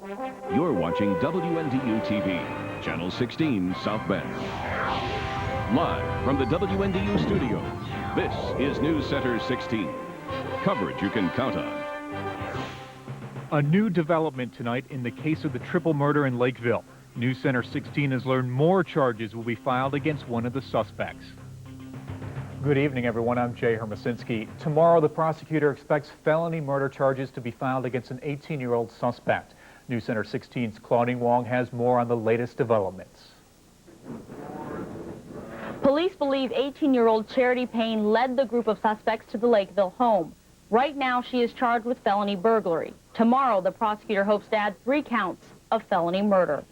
You're watching WNDU TV, Channel 16, South Bend. Live from the WNDU studio, this is News Center 16. Coverage you can count on. A new development tonight in the case of the triple murder in Lakeville. News Center 16 has learned more charges will be filed against one of the suspects. Good evening, everyone. I'm Jay Hermosinski. Tomorrow, the prosecutor expects felony murder charges to be filed against an 18-year-old suspect. News Center 16's Claudine Wong has more on the latest developments. Police believe 18-year-old Charity Payne led the group of suspects to the Lakeville home. Right now, she is charged with felony burglary. Tomorrow, the prosecutor hopes to add 3 counts of felony murder.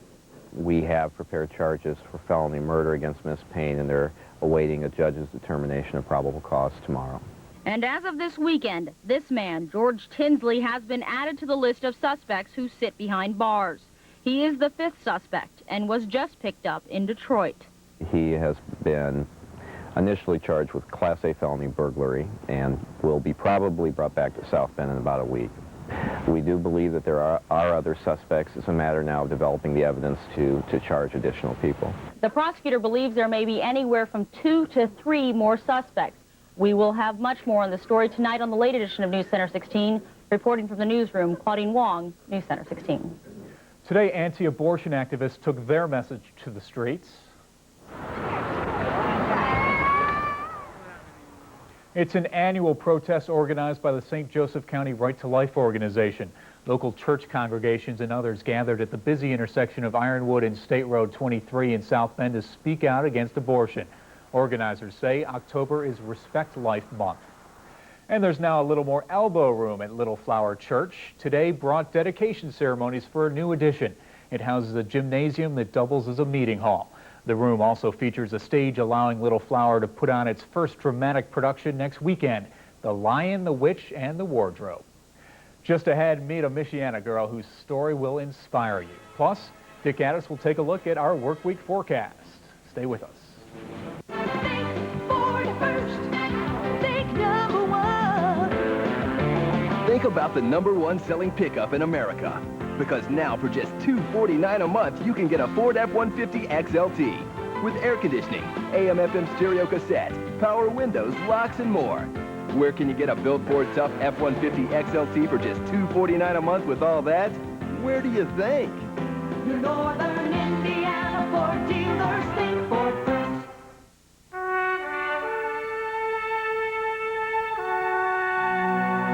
We have prepared charges for felony murder against Miss Payne, and they're awaiting a judge's determination of probable cause tomorrow. And as of this weekend, this man, George Tinsley, has been added to the list of suspects who sit behind bars. He is the 5th suspect and was just picked up in Detroit. He has been initially charged with Class A felony burglary and will be probably brought back to South Bend in about a week. We do believe that there are other suspects. It's a matter now of developing the evidence to charge additional people. The prosecutor believes there may be anywhere from 2 to 3 more suspects. We will have much more on the story tonight on the late edition of News Center 16. Reporting from the newsroom, Claudine Wong, News Center 16. Today, anti-abortion activists took their message to the streets. It's an annual protest organized by the St. Joseph County Right to Life organization. Local church congregations and others gathered at the busy intersection of Ironwood and State Road 23 in South Bend to speak out against abortion. Organizers say October is Respect Life Month. And there's now a little more elbow room at Little Flower Church. Today brought dedication ceremonies for a new addition. It houses a gymnasium that doubles as a meeting hall. The room also features a stage allowing Little Flower to put on its first dramatic production next weekend, The Lion, the Witch, and the Wardrobe. Just ahead, meet a Michiana girl whose story will inspire you. Plus, Dick Addis will take a look at our work week forecast. Stay with us. Think about the #1 selling pickup in America. Because now for just $249 a month, you can get a Ford F-150 XLT with air conditioning, AM/FM stereo cassette, power windows, locks, and more. Where can you get a built Ford Tough F-150 XLT for just $249 a month with all that? Where do you think? Your Northern Indiana Ford dealers think Ford first.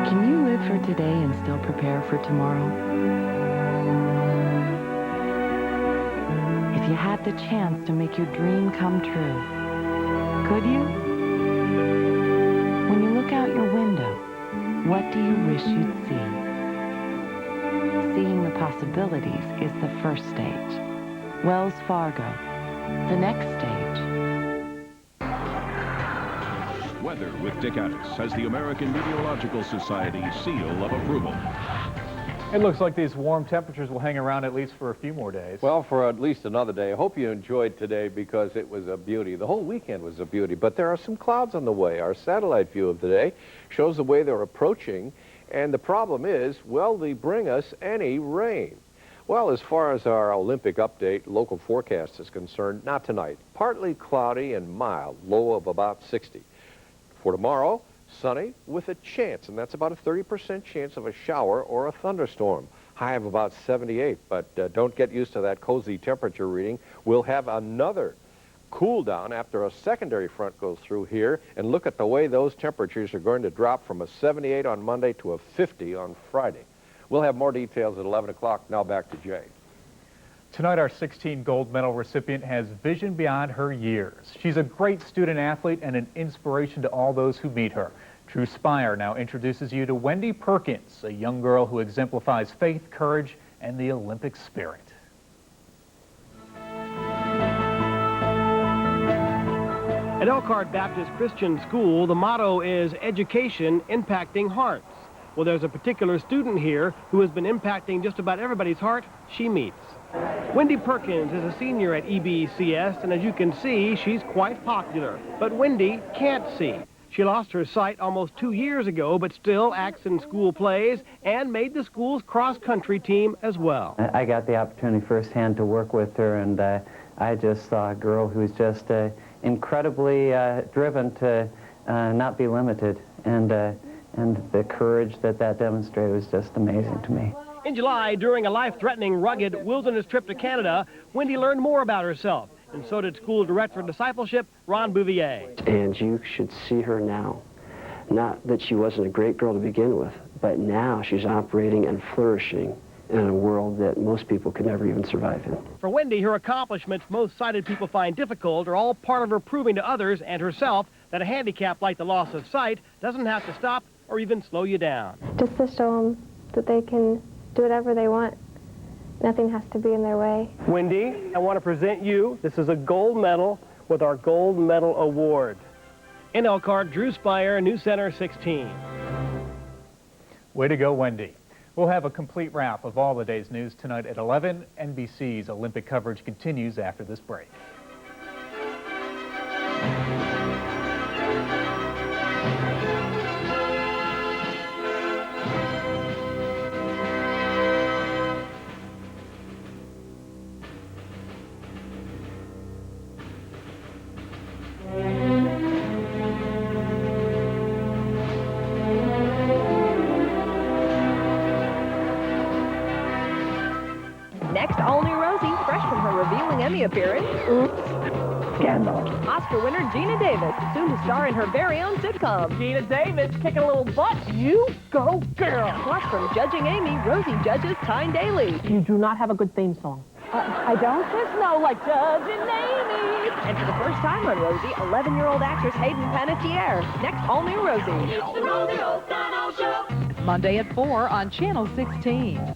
Can you live for today and still prepare for tomorrow? If you had the chance to make your dream come true, could you? When you look out your window, what do you wish you'd see? Seeing the possibilities is the first stage. Wells Fargo, the next stage. Weather with Dick Addis has the American Meteorological Society seal of approval. It looks like these warm temperatures will hang around at least for a few more days. Well, for at least another day. I hope you enjoyed today because it was a beauty. The whole weekend was a beauty, but there are some clouds on the way. Our satellite view of today shows the way they're approaching, and the problem is, will they bring us any rain? Well, as far as our Olympic update, local forecast is concerned, not tonight. Partly cloudy and mild, low of about 60. For tomorrow, sunny with a chance, and that's about a 30% chance of a shower or a thunderstorm. High of about 78, but don't get used to that cozy temperature reading. We'll have another cool down after a secondary front goes through here, and look at the way those temperatures are going to drop from a 78 on Monday to a 50 on Friday. We'll have more details at 11 o'clock. Now back to Jay. Tonight, our 16 gold medal recipient has vision beyond her years. She's a great student athlete and an inspiration to all those who meet her. True Spire now introduces you to Wendy Perkins, a young girl who exemplifies faith, courage, and the Olympic spirit. At Elkhart Baptist Christian School, the motto is education impacting hearts. Well, there's a particular student here who has been impacting just about everybody's heart she meets. Wendy Perkins is a senior at EBCS, and as you can see, she's quite popular. But Wendy can't see. She lost her sight almost 2 years ago, but still acts in school plays and made the school's cross-country team as well. I got the opportunity firsthand to work with her, and I just saw a girl who's just incredibly driven to not be limited, and the courage that demonstrated was just amazing to me. In July, during a life-threatening, rugged wilderness trip to Canada, Wendy learned more about herself, and so did school director of discipleship, Ron Bouvier. And you should see her now. Not that she wasn't a great girl to begin with, but now she's operating and flourishing in a world that most people could never even survive in. For Wendy, her accomplishments most sighted people find difficult are all part of her proving to others and herself that a handicap like the loss of sight doesn't have to stop or even slow you down. Just to show them that they can do whatever they want. Nothing has to be in their way. Wendy, I want to present you, this is a gold medal with our Gold Medal Award. In Elkhart, Drew Spire, NewsCenter 16. Way to go, Wendy. We'll have a complete wrap of all the day's news tonight at 11. NBC's Olympic coverage continues after this break. Next, all-new Rosie, fresh from her revealing Emmy appearance. Oops. Scandal. Oscar winner Gina Davis, soon to star in her very own sitcom. Gina Davis kicking a little butt. You go, girl. Plus, from Judging Amy, Rosie judges Tyne Daly. You do not have a good theme song. I don't just know like Judging Amy. And for the first time on Rosie, 11-year-old actress Hayden Panettiere. Next, all-new Rosie. It's the Rosie O'Donnell Show. Monday at 4 on Channel 16.